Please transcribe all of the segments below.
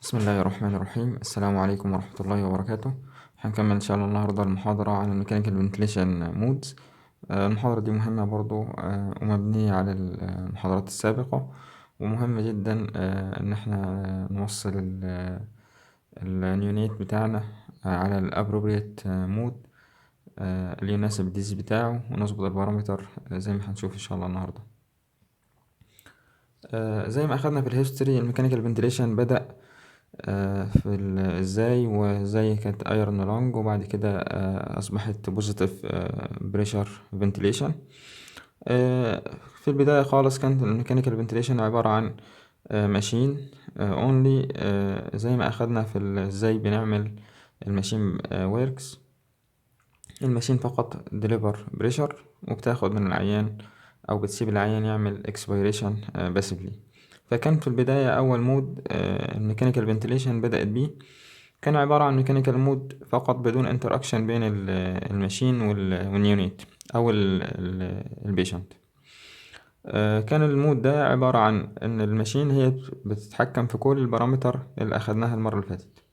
بسم الله الرحمن الرحيم. السلام عليكم ورحمة الله وبركاته. هنكمل إن شاء الله النهاردة المحاضرة عن الميكانيكال فنتيليشن مودز. المحاضرة دي مهمة برضو ومبنية على المحاضرات السابقة، ومهم جدا إن احنا نوصل اليونيت بتاعنا على الابروبريت مود اللي يناسب الديزي بتاعه، ونظبط البارامتر زي ما هنشوف إن شاء الله النهاردة. زي ما أخدنا في الهيستوري، الميكانيكال فنتيليشن بدأ في ازاي وازاي كانت ايرون لونج، وبعد كده اصبحت بوزيتيف بريشر فنتيليشن. في البداية خالص كانت الميكانيكال فنتيليشن عبارة عن ماشين اونلي، زي ما اخدنا في ازاي بنعمل الماشين ويركس. الماشين فقط ديليفر بريشر، وبتاخد من العيان او بتسيب العيان يعمل اكسبيريشن باسفلي. فكان في البداية اول مود الميكانيكال فنتيليشن بدأت بيه كان عبارة عن ميكانيكال مود فقط بدون انتراكشن بين الماشين واليونيت او البيشنت. كان المود ده عبارة عن ان الماشين هي بتتحكم في كل البارامتر اللي اخدناها المرة اللي فاتت،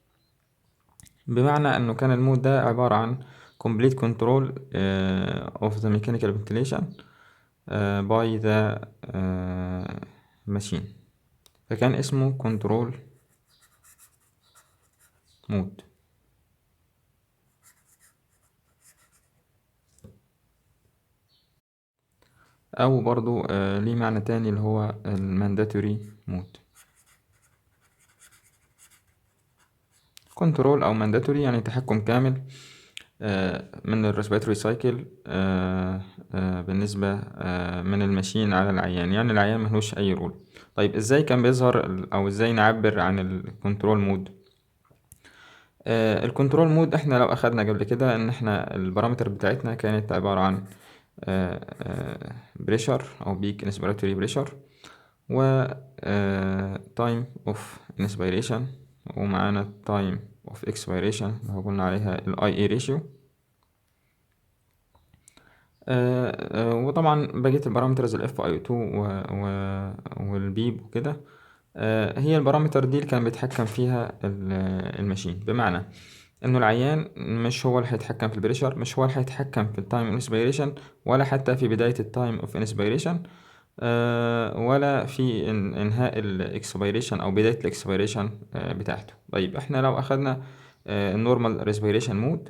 بمعنى انه كان المود ده عبارة عن complete control of the mechanical ventilation by the machine. فكان اسمه control mode، او برضو ليه معنى تاني اللي هو mandatory mode. كنترول او مانداتوري يعني تحكم كامل من الريسبيراتوري سايكل بالنسبة من الماشين على العيان، يعني العيان ملهوش اي رول. طيب ازاي كان بيظهر او ازاي نعبر عن الكنترول مود؟ الكنترول مود احنا لو اخدنا قبل كده ان احنا البارامتر بتاعتنا كانت عبارة عن بريشر او بيك انسبيراتوري بريشر، و تايم اوف انسبيريشن، ومعانا تايم اوف اكسبيريشن اللي هو قلنا عليها الاي اي ريشيو. وطبعا بقية البارامترز الاف اي 2 والبيب وكده. هي البارامتر دي اللي كان بيتحكم فيها الماشين، بمعنى انه العيان مش هو اللي هيتحكم في البريشر، مش هو اللي هيتحكم في التايم انسبيريشن، ولا حتى في بداية التايم اوف انسبيريشن، ولا في انهاء الاكسبيريشن او بداية الاكسبيريشن بتاعته. طيب احنا لو اخدنا النورمال ريسبيريشن مود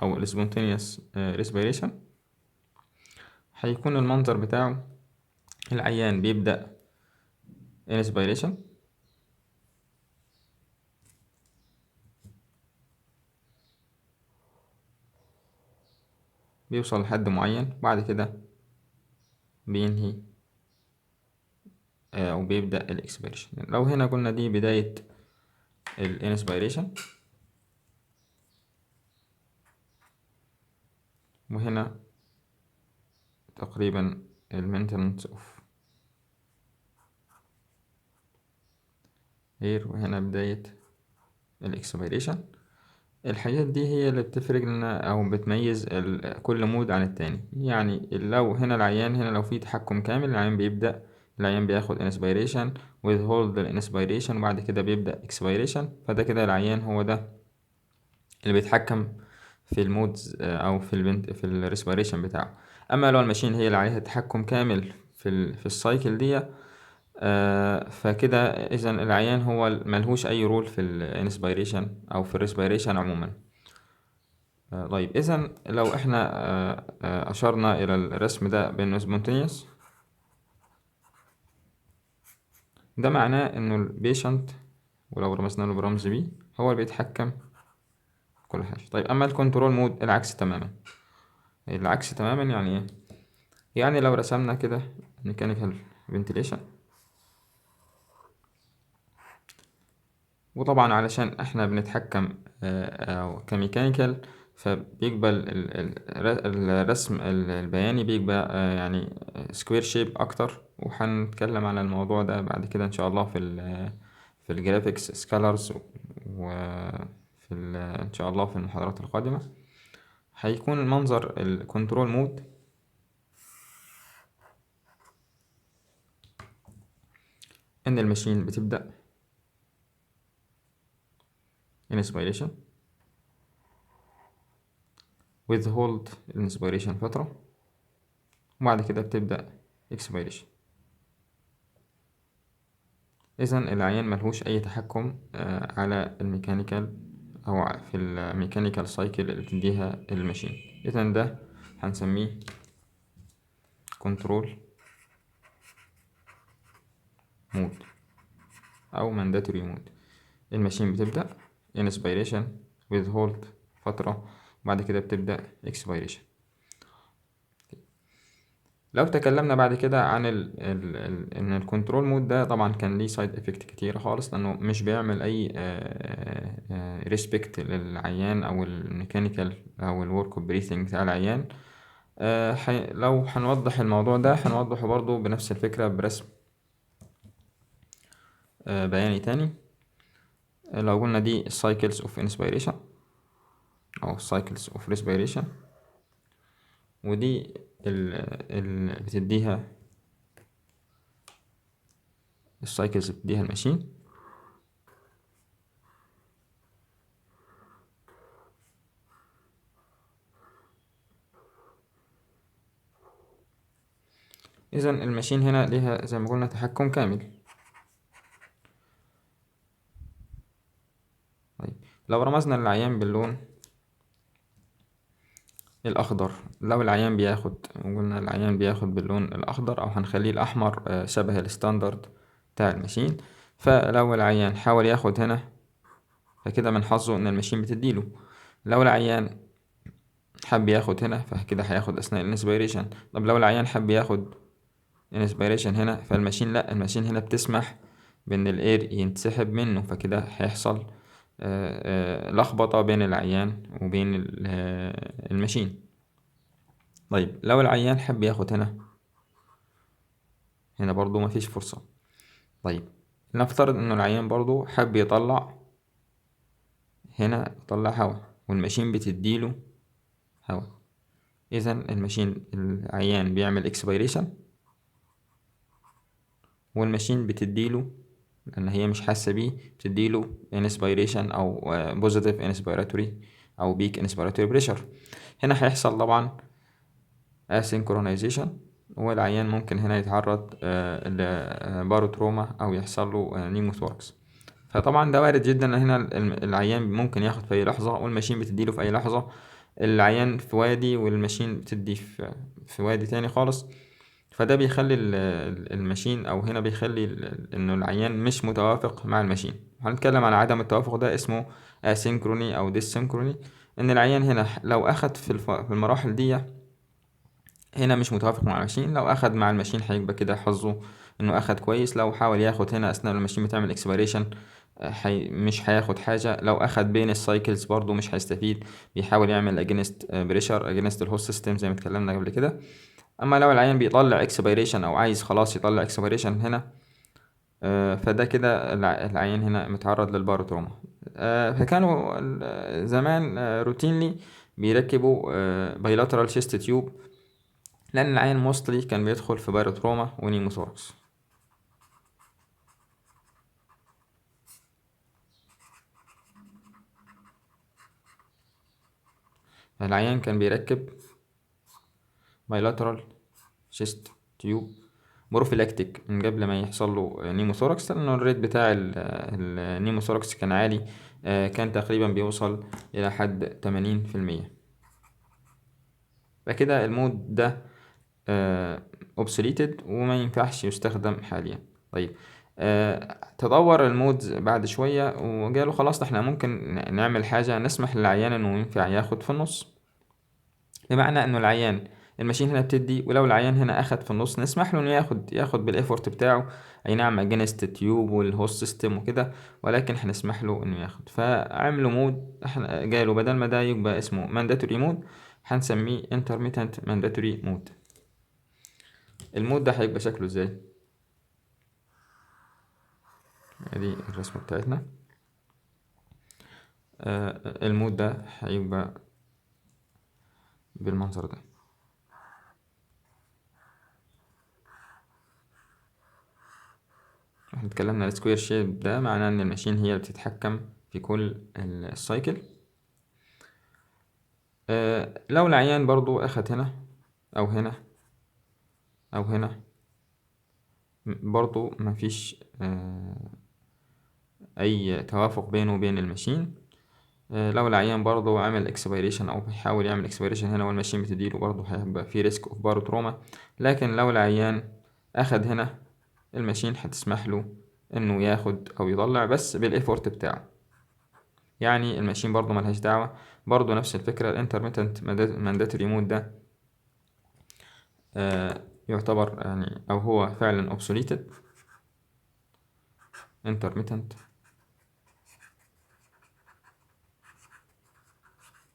او السبونتينيوس ريسبيريشن، هيكون المنظر بتاعه العيان بيبدأ inspiration، بيوصل لحد معين، بعد كده بينهي وبيبدأ الاكسبيريشن. لو هنا قلنا دي بداية الانسبيريشن، وهنا تقريبا المينتنس اوف اير، وهنا بداية الاكسبيريشن. الحاجات دي هي اللي بتفرق لنا او بتميز كل مود عن التاني. يعني لو هنا العيان هنا لو في تحكم كامل، العيان بيبدأ، العيان بياخد inspiration withhold الانسبيريشن وبعد كده بيبدأ expiration، فده كده العيان هو ده اللي بيتحكم في المودز او في الريسبيريشن بتاعه. اما لو الماشين هي اللي عليها تحكم كامل في السايكل دي، فكده اذا العيان هو ملهوش اي رول في الانسبيريشن او في الريسبيريشن عموما. طيب اذا لو احنا اشرنا الى الرسم ده بانه سبونتينيوس، ده معناه انه البيشنت، ولو رمزنا له برمز بي، هو اللي بيتحكم في كل حاجه. طيب اما الكنترول مود العكس تماما. العكس تماما يعني ايه؟ يعني لو رسمنا كده ميكانيكال فنتيليشن، وطبعا علشان احنا بنتحكم كميكانيكال، فبيقبل الرسم البياني بيبقى يعني سكوير شيب اكتر، وهنتكلم على الموضوع ده بعد كده ان شاء الله في الجرافيكس سكالرز، وفي ان شاء الله في المحاضرات القادمة هيكون المنظر الكنترول مود ان الماشين بتبدأ inspiration withhold الانسبيريشن فترة، وبعد كده بتبدأ expiration. إذا العيان ملهوش أي تحكم على الميكانيكال أو في الميكانيكال سايكل اللي بتديها الماشين. إذا ده هنسميه كنترول مود أو mandatory مود. الماشين بتبدأ inspiration withhold فترة، وبعد كده بتبدأ expiration. لو تكلمنا بعد كده عن ان الكنترول مود ده طبعا كان ليه سايد افكت كتير خالص، لانه مش بيعمل اي ريسبكت للعيان او الميكانيكال او الورك بريثنج بتاع العيان. لو هنوضح الموضوع ده هنوضحه برضو بنفس الفكرة برسم بياني تاني. لو قلنا دي cycles of inspiration او cycles of respiration، ودي بتديها السايكلز بتديها الماشين. إذا الماشين هنا ليها زي ما قلنا تحكم كامل. طيب لو رمزنا للعيان باللون الأخضر، لو العيان بياخد قلنا العيان بياخد باللون الأخضر أو هنخليه الأحمر شبه الستاندرد بتاع الماشين. فلو العيان حاول ياخد هنا فكده من حظه إن الماشين بتديله. لو العيان حب ياخد هنا فكده هياخد أثناء الانسبيريشن. طب لو العيان حب ياخد انسبيريشن هنا فالماشين لأ، الماشين هنا بتسمح بإن الإير ينسحب منه، فكده هيحصل لخبطة بين العيان وبين الماشين. طيب لو العيان حب ياخد هنا برضو مفيش فرصة. طيب نفترض إنه العيان برضو حب يطلع هنا، يطلع هوا والماشين بتديله هوا. إذا الماشين العيان بيعمل اكسبيريشن والماشين بتديله، لأن هي مش حاسة بيه، بتديله inspiration أو positive inspiratory أو peak inspiratory pressure. هنا هيحصل طبعا asynchronization، والعيان ممكن هنا يتعرض لباروتروما أو يحصل له نيموثوركس. فطبعا ده وارد جدا ان هنا العيان ممكن ياخد في أي لحظة والماشين بتديله في أي لحظة. العيان في وادي والماشين بتدي في وادي تاني خالص. فده بيخلي الماشين او هنا بيخلي انه العيان مش متوافق مع الماشين. هنتكلم عن عدم التوافق ده اسمه اسينكروني او ديسينكروني. ان العيان هنا لو اخد في المراحل دي هنا مش متوافق مع الماشين، لو اخد مع الماشين هيبقى كده حظه انه اخد كويس. لو حاول ياخد هنا اثناء الماشين بتعمل اكسبيريشن مش هياخد حاجة. لو اخد بين السايكلز برضو مش هيستفيد، بيحاول يعمل اجينست بريشر اجينست الهوست سيستم زي ما اتكلمنا قبل كده. اما لو العيان بيطلع اكسبيريشن او عايز خلاص يطلع اكسبيريشن هنا فده كده العيان هنا متعرض للباروتروما. فكانوا زمان روتينلي بيركبوا بايلاترال شيست تيوب، لان العيان موستلي كان بيدخل في باروتروما ونيموثوركس. العيان كان بيركب بايلاترال شيست تيوب بروفيلاكتيك من قبل ما يحصل له نيموثوركس، لأنه الريت بتاع النيموثوركس كان عالي، كان تقريبا بيوصل إلى حد 80%. فكده المود ده obsoleted وما ينفعش يستخدم حاليا. طيب تطور المود بعد شوية وقالوا خلاص احنا ممكن نعمل حاجة نسمح للعيان انه ينفع ياخد في النص. بمعنى انه العيان الماشين هنا بتدي، ولو العيان هنا اخد في النص نسمح له انه ياخد بالايفورت بتاعه، اي نعم اجينست التيوب والهوست سيستم وكده، ولكن هنسمح له انه ياخد. فعملوا مود احنا قالوا بدل ما ده يبقى اسمه مانداتوري مود هنسميه intermittent mandatory مود. المود ده هيبقى شكله ازاي؟ ادي الرسمة بتاعتنا. المود ده هيبقى بالمنظر ده. احنا اتكلمنا السكوير شيب ده معناه ان الماشين هي اللي بتتحكم في كل السايكل. لو العيان برضو اخد هنا او هنا او هنا برضو مفيش اي توافق بينه وبين الماشين. لو العيان برضو عمل اكسبيريشن او بيحاول يعمل اكسبيريشن هنا والماشين بتديله، برضو هيبقى في ريسك اوف باروتروما. لكن لو العيان اخد هنا الماشين هتسمح له انه ياخد او يطلع بس بالايفورت بتاعه، يعني الماشين برضو ملهاش دعوة. برضو نفس الفكرة الانترميتنت مانداتوري مود ده يعتبر يعني او هو فعلا obsoleted intermittent.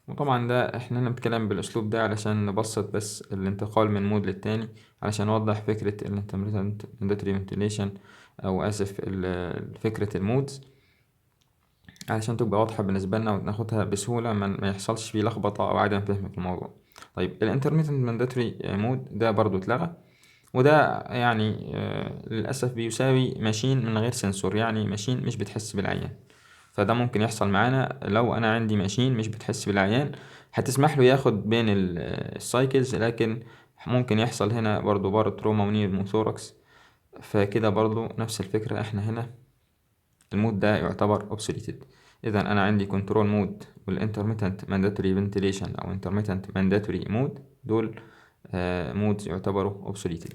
وطبعا ده احنا هنا بنتكلم بالاسلوب ده علشان نبسط بس الانتقال من مود للتاني، علشان نوضح فكرة الانترميتنت مانداتوري فنتيليشن او اسف فكرة المودز، علشان تبقى واضحة بالنسبة لنا وناخدها بسهولة، ما يحصلش فيه لخبطة أو عدم فهم في الموضوع. طيب الانترميتنت مانداتوري مود ده برضو اتلغى، وده يعني للأسف بيساوي ماشين من غير سنسور، يعني ماشين مش بتحس بالعيان. فده ممكن يحصل معانا لو أنا عندي ماشين مش بتحس بالعيان، هتسمح له ياخد بين السايكلز، لكن ممكن يحصل هنا برضو باروتروما ونيموثوركس. فكده برضو نفس الفكرة، احنا هنا المود ده يعتبر obsoleted. اذا انا عندي كنترول مود والانترميتنت mandatory ventilation او intermittent mandatory مود، دول مودز يعتبروا obsoleted.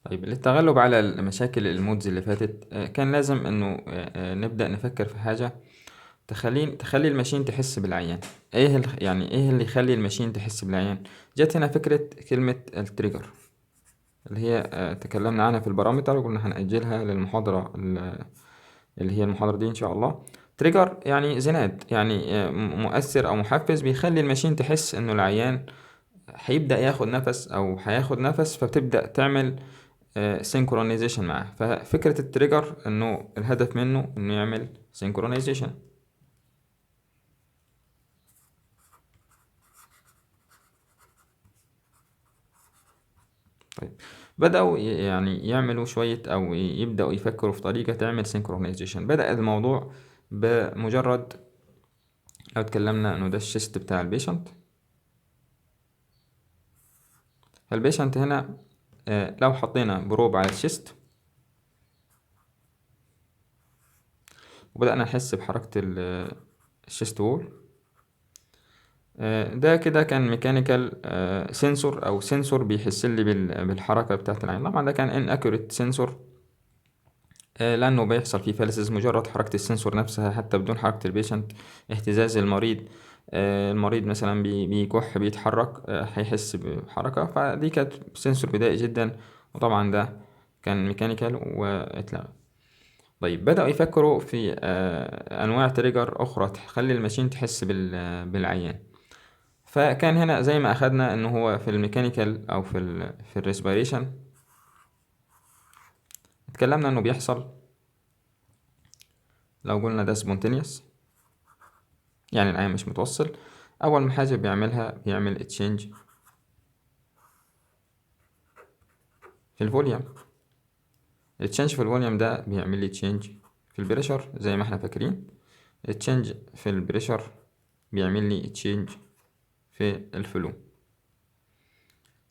طيب للتغلب على المشاكل المودز اللي فاتت كان لازم انه نبدأ نفكر في حاجة تخلي الماشين تحس بالعيان. يعني ايه اللي يخلي الماشين تحس بالعيان؟ جت هنا فكرة كلمة التريجر اللي هي تكلمنا عنها في البارامتر، وقلنا هنأجلها للمحاضرة اللي هي المحاضرة دي إن شاء الله. تريجر يعني زناد، يعني مؤثر أو محفز بيخلي الماشين تحس إنه العيان هيبدأ ياخد نفس أو هياخد نفس، فبتبدأ تعمل سينكرونايزيشن معاه. ففكرة التريجر إنه الهدف منه إنه يعمل سينكرونايزيشن. طيب بدأوا يعني يعملوا شوية أو يبدأوا يفكروا في طريقة تعمل سينكرونايزيشن. بدأ الموضوع بمجرد لو اتكلمنا إنه ده الشيست بتاع البيشنت. فالبيشنت هنا لو حطينا بروب على الشيست وبدأنا نحس بحركة الشيست وول، ده كده كان ميكانيكال سنسور او سنسور بيحس لي بالحركة بتاعة العين. طبعا ده كان inaccurate سنسور لأنه بيحصل فيه فالسز مجرد حركة السنسور نفسها حتى بدون حركة البيشنت. اهتزاز المريض، المريض مثلا بيكح بيتحرك هيحس بحركة، فدي كانت سنسور بدائي جدا، وطبعا ده كان ميكانيكال واتلغى. طيب بدأوا يفكروا في أنواع تريجر أخرى تخلي الماشين تحس بالعيان. فكان هنا زي ما أخدنا إنه هو في الميكانيكال أو في الريسبيريشن اتكلمنا إنه بيحصل لو قلنا ده سبونتينيوس، يعني العيان مش متوصل. أول ما حاجة بيعمل تشينج في الفوليوم. التشينج في الفوليوم ده بيعمل لي تشينج في البريشر زي ما احنا فاكرين. التشينج في البريشر بيعمل لي تشينج في الفلو.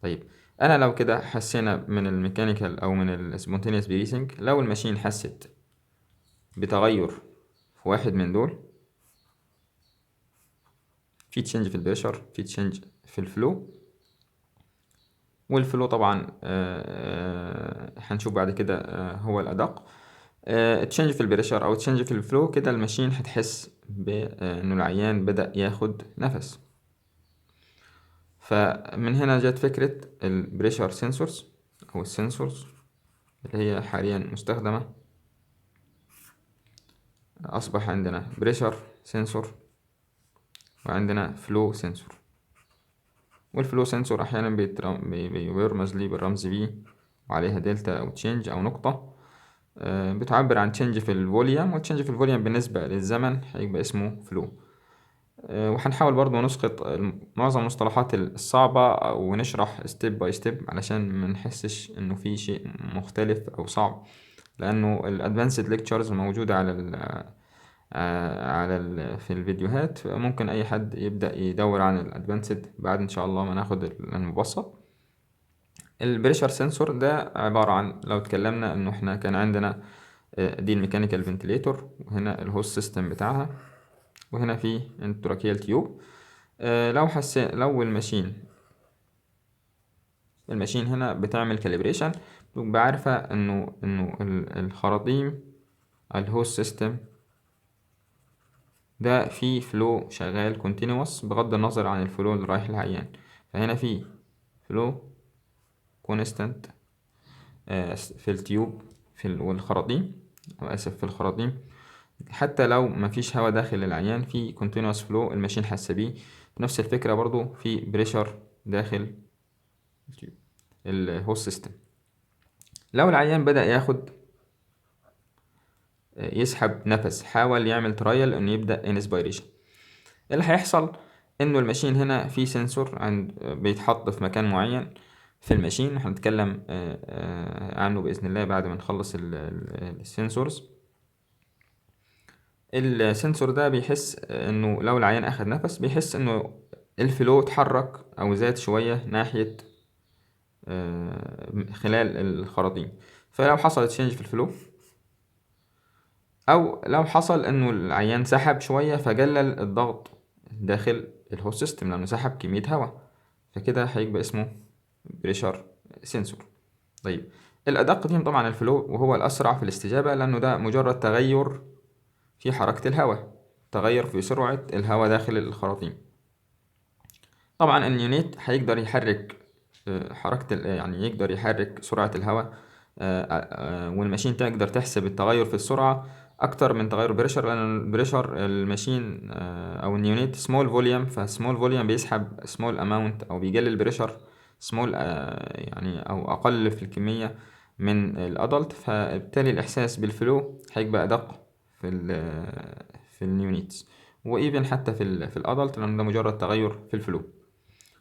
طيب انا لو كده حسينا من الميكانيكال او من السبونتينيوس بريسنج، لو الماشين حست بتغير في واحد من دول، في تشينج في البريشر في تشينج في الفلو. والفلو طبعا هنشوف بعد كده هو الادق. تشينج في البريشر او تشينج في الفلو كده الماشين هتحس بانه العيان بدأ ياخد نفس. فمن هنا جت فكرة البريشر سنسورز او السنسورز اللي هي حاليا مستخدمة. أصبح عندنا بريشر سنسور وعندنا فلو سنسور. والفلو سنسور أحيانا بيرمز لي بالرمز V وعليها دلتا أو تشينج أو نقطة، بتعبر عن تشينج في الفوليوم، والتشينج في الفوليوم بالنسبة للزمن هيبقى اسمه فلو. وهنحاول برضو نسقط معظم المصطلحات الصعبة ونشرح ستيب باي ستيب علشان ما نحسش انه في شيء مختلف او صعب، لانه الادفانسد ليكتشرز موجودة في الفيديوهات، ممكن اي حد يبدأ يدور عن الادفانسد بعد ان شاء الله ما ناخد المبسط. البريشر سنسور ده عبارة عن، لو اتكلمنا انه احنا كان عندنا دي الميكانيكال فنتليتور، وهنا الهوست سيستم بتاعها، وهنا في انتراكيال تيوب. لو الماشين هنا بتعمل كاليبريشن، تبقى عارفة انه الخراطيم الهوست سيستم ده في فلو شغال كونتينوس بغض النظر عن الفلو اللي رايح للعيان. فهنا في فلو كونستانت في التيوب والخراطيم، اسف، في الخراطيم، حتى لو مفيش هواء داخل العيان في continuous flow الماشين حاسة بيه. نفس الفكرة برضو في بريشر داخل الهوست سيستم. لو العيان بدأ يسحب نفس، حاول يعمل ترايل انه يبدأ انسبيريشن، اللي هيحصل انه الماشين هنا في سنسور بيتحط في مكان معين في الماشين، هنتكلم عنه بإذن الله بعد ما نخلص السنسورز. السنسور ده بيحس انه لو العيان اخد نفس، بيحس انه الفلو اتحرك او زاد شوية ناحية خلال الخراطيم. فلو حصل تشينج في الفلو، او لو حصل انه العيان سحب شوية فقلل الضغط داخل الهوست سيستم لانه سحب كمية هواء، فكده هيبقى اسمه بريشر سنسور. طيب، الادق فيهم طبعا الفلو، وهو الاسرع في الاستجابة لانه ده مجرد تغير في حركة الهواء، تغير في سرعة الهواء داخل الخراطيم. طبعا النيونيت هيقدر يحرك يعني يقدر يحرك سرعة الهواء، والماشين تقدر تحسب التغير في السرعة أكتر من تغير البريشر، لأن البريشر الماشين أو النيونيت سمول فوليوم، فسمول فوليوم بيسحب سمول أماونت أو بيقلل البريشر سمول يعني أو أقل في الكمية من الأدلت، فبالتالي الإحساس بالفلو هيبقى أدق في النيونيتس، وإيفن حتى في الأدلت، لأن ده مجرد تغير في الفلو.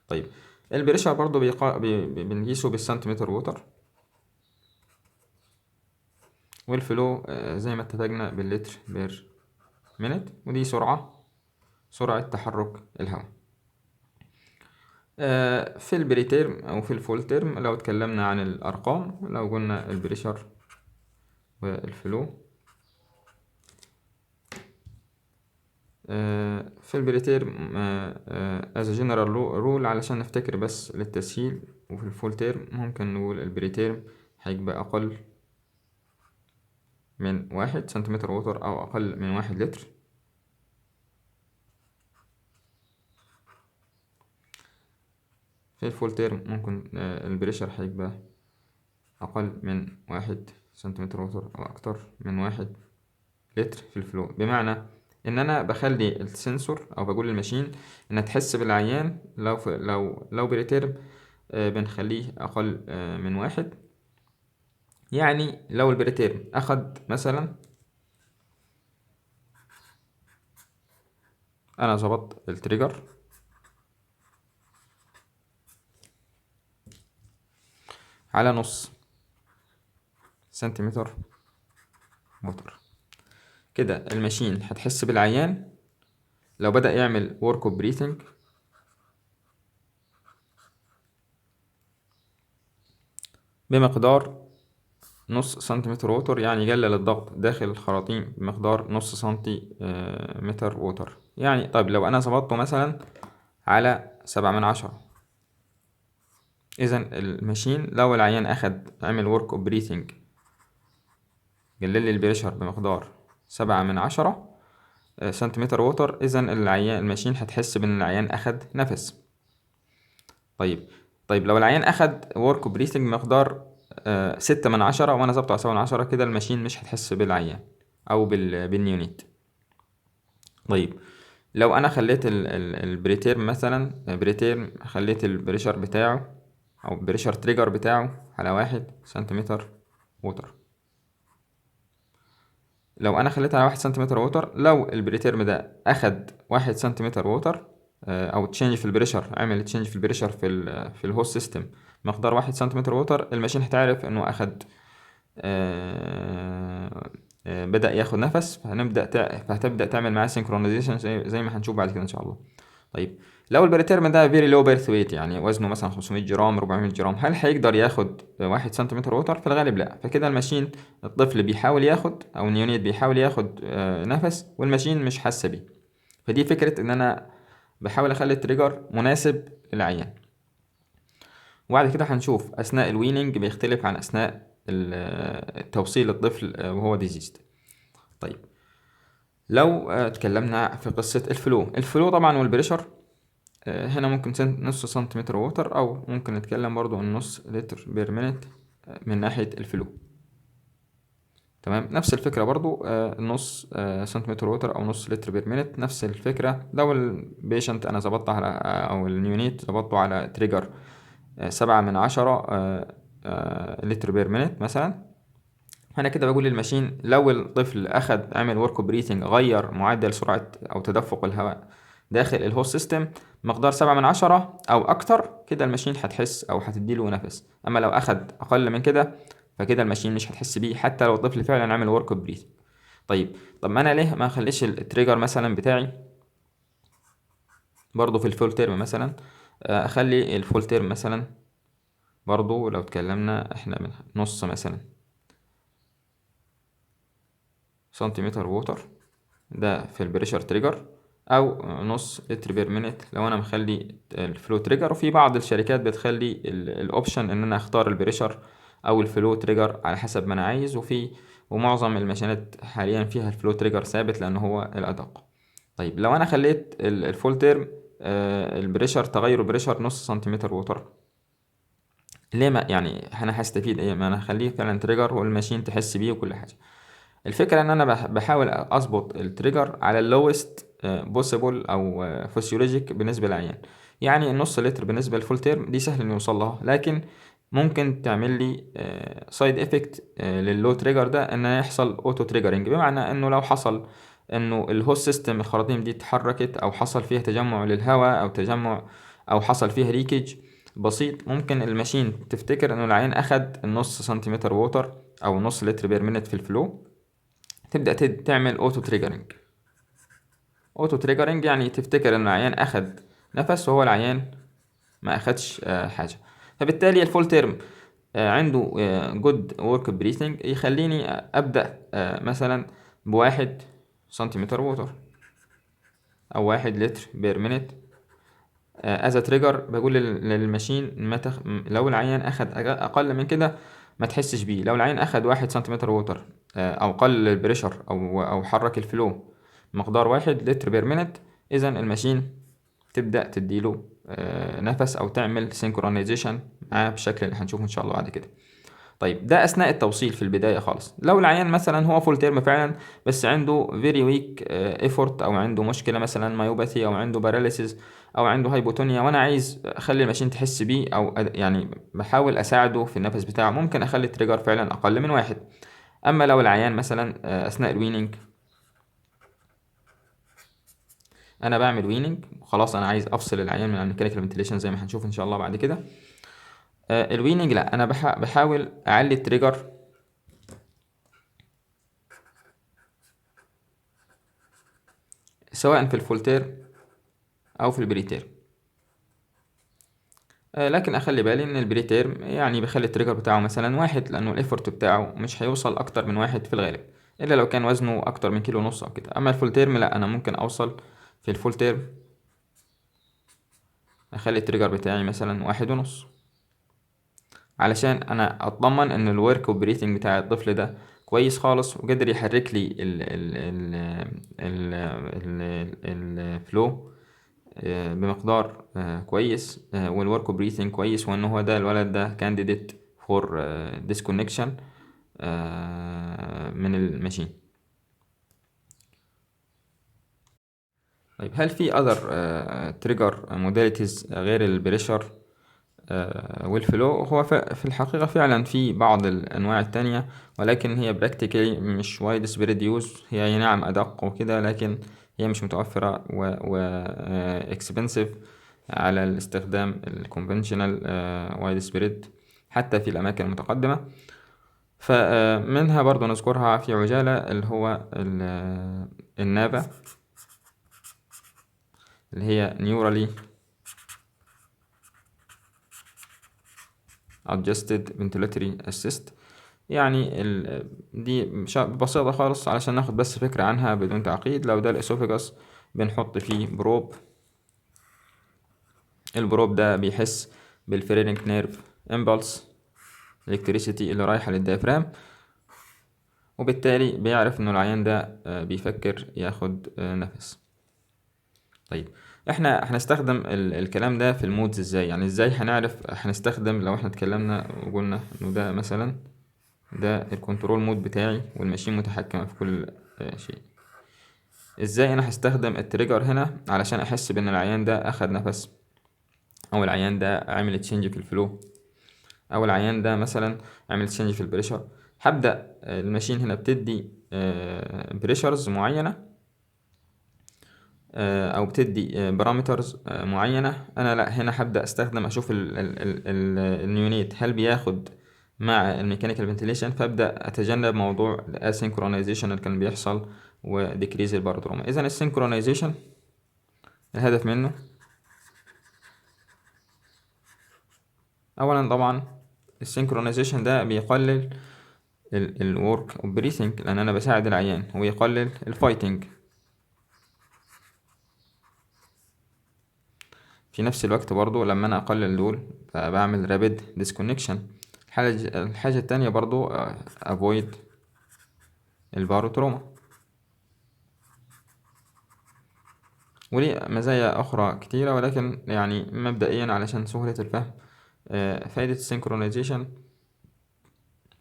طيب، البريشر برضو بنقيسه بالسنتيمتر ووتر، والفلو زي ما اتفقنا باللتر بير مينت، ودي سرعة تحرك الهواء. في البريتيرم أو في الفول تيرم، لو اتكلمنا عن الأرقام، لو قلنا البريشر والفلو في البريتيرم as a general rule علشان نفتكر بس للتسهيل، وفي الفول تيرم ممكن نقول البريتيرم هيبقى أقل من 1 سنتيمتر ووتر أو أقل من 1 لتر. في الفول تيرم ممكن البريشر هيبقى أقل من 1 سنتيمتر ووتر أو أكتر من 1 لتر في الفلو، بمعنى إن أنا بخلي السنسور أو بقول للماشين إنها تحس بالعيان. لو بريتيرم بنخليه أقل من 1. يعني لو البريتيرم أخد مثلا، أنا ظبطت التريجر على نص سنتيمتر ووتر، كده الماشين هتحس بالعيان لو بدأ يعمل work of breathing بمقدار نص سنتيمتر ووتر، يعني يقلل الضغط داخل الخراطيم بمقدار نص سنتيمتر ووتر. يعني طيب لو أنا ظبطته مثلا على 7/10، إذا الماشين لو العيان عمل work of breathing قلل لي البريشر بمقدار 7/10 سنتيمتر ووتر، إذا الماشين هتحس بإن العيان أخد نفس. طيب لو العيان أخد work of breathing بمقدار 6/10 وأنا ظبطه على 7/10، كده الماشين مش هتحس بالعيان أو بالنيونيت. طيب، لو أنا خليت البريتيرم مثلا، بريتيرم خليت البريشر بتاعه أو البريشر تريجر بتاعه على 1 سنتيمتر ووتر، لو انا خليتها على 1 سنتيمتر ووتر، لو البريتيرم ده اخد 1 سنتيمتر ووتر او تشينج في البريشر، عمل تشينج في البريشر في الهوست سيستم مقدار 1 سنتيمتر ووتر، الماشين هتعرف انه اخد بدأ ياخد نفس، فهتبدأ تعمل معاه سينكرونايزيشن زي ما هنشوف بعد كده ان شاء الله. طيب لو البريتيرم ده فيري لو بيرث ويت، يعني وزنه مثلا 500 جرام 400 جرام، هل هيقدر ياخد 1 سنتيمتر ووتر؟ في الغالب لا. فكده الماشين، الطفل بيحاول ياخد او النيونيت بيحاول ياخد نفس، والماشين مش حاسه بيه. فدي فكره ان انا بحاول اخلي التريجر مناسب للعيان. وبعد كده هنشوف اثناء الويننج بيختلف عن اثناء توصيل الطفل وهو ديزيست. طيب لو اتكلمنا في قصة الفلو طبعا والبريشر، هنا ممكن نص سنتيمتر ووتر، او ممكن نتكلم برضو عن نص لتر بير مينت من ناحية الفلو. تمام، نفس الفكرة برضو، نص سنتيمتر ووتر او نص لتر بير مينت، نفس الفكرة. لو البيشنت انا ظبطته على او النيونيت ظبطته على تريجر 7/10 لتر بير مينت مثلا، انا كده بقول للماشين لو الطفل عمل ورك بريثنج، غير معدل سرعة او تدفق الهواء داخل الهوست سيستم مقدار 7/10 او اكتر، كده الماشين هتحس او هتديله نفس. اما لو اخد اقل من كده، فكده الماشين مش هتحس بيه حتى لو الطفل فعلا عمل ورك بريثنج. طب ما انا ليه ما اخليش التريجر مثلا بتاعي برضو في الفول تيرم مثلا؟ اخلي الفول تيرم مثلا برضو، لو اتكلمنا احنا من نص مثلا سنتيمتر ووتر ده في البريشر تريجر، او نص لتر بير مينت لو انا مخلي الفلو تريجر. وفي بعض الشركات بتخلي الاوبشن ان انا اختار البريشر او الفلو تريجر على حسب ما انا عايز، ومعظم الماشينات حاليا فيها الفلو تريجر ثابت لان هو الادق. طيب لو انا خليت الفول تيرم البريشر، تغير البريشر نص سنتيمتر ووتر، ليه؟ ما يعني انا هستفيد ايه؟ ما انا هخليه فعلا تريجر والماشين تحس بيه وكل حاجه. الفكرة ان انا بحاول اظبط التريجر على اللوست بوسيبل او فسيولوجيك بالنسبة للعيان. يعني النص لتر بالنسبة للفول تيرم دي سهل انه يوصل لها، لكن ممكن تعمل لي سايد افكت لللو تريجر ده، ان يحصل اوتو تريجرنج، بمعنى انه لو حصل انه الهوست سيستم الخراطيم دي اتحركت، او حصل فيها تجمع للهواء، او حصل فيها ليكج بسيط، ممكن الماشين تفتكر انه العيان اخد النص سنتيمتر ووتر او نص لتر بير مينت في الفلو، تبدأ تعمل اوتو تريجرنج يعني تفتكر ان العيان اخد نفس وهو العيان ما اخدش حاجة. فبالتالي الفول تيرم عنده جود ورك بريثنج، يخليني ابدأ مثلا ب1 سنتيمتر ووتر او 1 لتر بير مينت از تريجر. بقول للماشين لو العيان اخد اقل من كده ما تحسش بيه. لو العيان اخد 1 سنتيمتر ووتر او قلل البريشر او حرك الفلو مقدار 1 لتر بير مينت، اذا الماشين تبدأ تديله نفس او تعمل سينكرونايزيشن معاه بالشكل اللي هنشوفه ان شاء الله بعد كده. طيب ده اثناء التوصيل في البدايه خالص. لو العيان مثلا هو فول تيرم فعلا بس عنده فيري ويك ايفورت، او عنده مشكله مثلا مايوباثي، او عنده باراليسيس، او عنده هايبوتونيا، وانا عايز اخلي الماشين تحس بيه، او يعني بحاول اساعده في النفس بتاعه، ممكن اخلي التريجر فعلا اقل من 1. اما لو العيان مثلا اثناء الويننج انا بعمل ويننج خلاص، انا عايز افصل العيان من الميكانيكال فنتيليشن زي ما هنشوف ان شاء الله بعد كده، الويننج لا، انا بحاول اعلي التريجر سواء في الفولتير او في البريتير. لكن اخلي بالي ان البريتير يعني بخلي التريجر بتاعه مثلا 1، لانه الايفورت بتاعه مش هيوصل اكتر من 1 في الغالب، الا لو كان وزنه اكتر من كيلو ونص او كده. اما الفول تيرم لا، انا ممكن اوصل في الفول تيرم اخلي التريجر بتاعي مثلا 1.5، علشان انا اطمن ان الورك وبريثنج بتاع الطفل ده كويس خالص، وقدر يحرك لي الفلو بمقدار كويس، والورك بريثنج كويس، وان هو ده الولد ده كانديديت فور ديسكونكشن من الماشين. طيب هل في other trigger modalities غير البريشر والفلو هو في الحقيقة فعلا في بعض الأنواع التانية، ولكن هي براكتيكالي مش وايد سبريد يوز. هي نعم أدق وكده، لكن هي مش متوفرة و اكسبنسيف على الاستخدام الكونفنشنال وايد سبريد حتى في الأماكن المتقدمة. فمنها برضو نذكرها في عجالة اللي هو النابا، اللي هي Neurally Adjusted Ventilatory Assist. يعني دي ببساطة خالص علشان ناخد بس فكرة عنها بدون تعقيد. لو ده الاسوفيجاس بنحط فيه بروب، البروب ده بيحس بالفرينك نيرف امبلس الكتريسيتي اللي رايحة للديافرام، وبالتالي بيعرف انه العيان ده بيفكر ياخد نفس. طيب احنا هنستخدم الكلام ده في المودز ازاي؟ يعني ازاي هنعرف هنستخدم؟ لو احنا اتكلمنا وقلنا انه ده مثلا ده الكنترول مود بتاعي والماشين متحكمة في كل شيء، ازاي انا هستخدم التريجر هنا علشان احس بان العيان ده اخد نفس، او العيان ده عمل تشينج في الفلو، او العيان ده مثلا عمل تشينج في البريشر؟ هبدأ الماشين هنا بتدي بريشرز معينة او بتدي بارامترز معينة. انا لا، هنا هبدأ استخدم اشوف النيونيت هل بياخد مع الميكانيكال فنتيليشن، فابدأ اتجنب موضوع الاسynchronization اللي كان بيحصل وديكريز الباروتروما. اذا السينكرونايزيشن الهدف منه اولا طبعا السينكرونايزيشن ده بيقلل الورك اوف بريثنج، لان انا بساعد العيان، ويقلل الفايتنج. في نفس الوقت برضو لما انا اقلل دول فبعمل رابيد ديسكونكشن. الحاجة التانية برضو افويد الباروتروما. وليه مزايا اخرى كتيرة، ولكن يعني مبدئيا علشان سهولة الفهم فايدة السينكرونايزيشن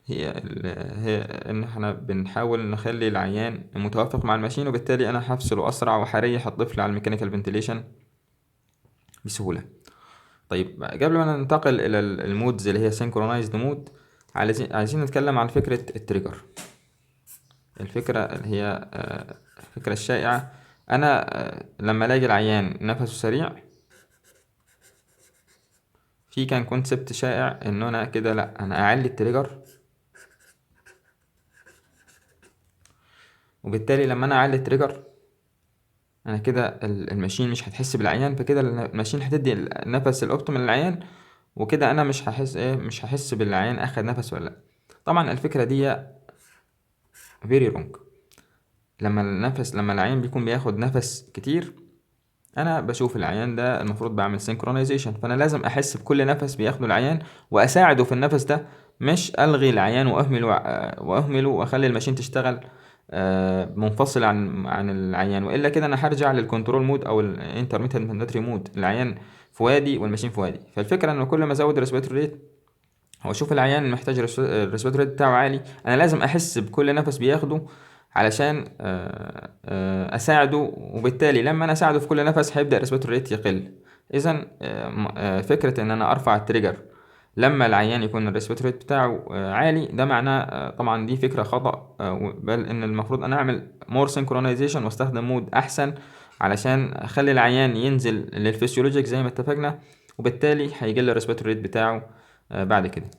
هي ان احنا بنحاول نخلي العيان متوافق مع الماشين، وبالتالي انا هفصله اسرع وهريح الطفل على الميكانيكال فنتيليشن بسهولة. طيب قبل ما ننتقل الى المودز اللي هي synchronized مود، عايزين نتكلم عن فكرة التريجر. الفكرة اللي هي الفكرة الشائعة، انا لما الاقي العيان نفسه سريع، في كان كونسبت شائع انه انا كده لا، انا اعلي التريجر، وبالتالي لما انا اعلي التريجر انا كده الماشين مش هتحس بالعيان، فكده الماشين هتدي النفس الاوبتيمال للعيان، وكده انا مش هحس بالعيان اخد نفس ولا لا. طبعا الفكره دي فيري رونج. لما العيان بيكون بياخد نفس كتير، انا بشوف العيان ده المفروض بعمل سينكرونايزيشن، فانا لازم احس بكل نفس بياخده العيان واساعده في النفس ده، مش الغي العيان واهمله واخلي الماشين تشتغل منفصل عن العيان، والا كده انا هرجع للكنترول مود او الانترميتنت مانداتوري مود، العيان في وادي والماشين في وادي. فالفكره انه كل ما ازود الريسبيراتوري ريت او اشوف العيان محتاج الريسبيراتوري ريت بتاعه عالي، انا لازم احس بكل نفس بياخده علشان اساعده، وبالتالي لما انا اساعده في كل نفس هيبدا الريسبيراتوري ريت يقل. اذا فكره ان انا ارفع التريجر لما العيان يكون الريسبيراتوري ريت بتاعه عالي، ده معناه طبعا دي فكره خطا، بل ان المفروض انا اعمل مور سينكرونايزيشن واستخدم مود احسن علشان اخلي العيان ينزل للفسيولوجيك زي ما اتفقنا، وبالتالي هيقل الريسبيراتوري ريت بتاعه بعد كده.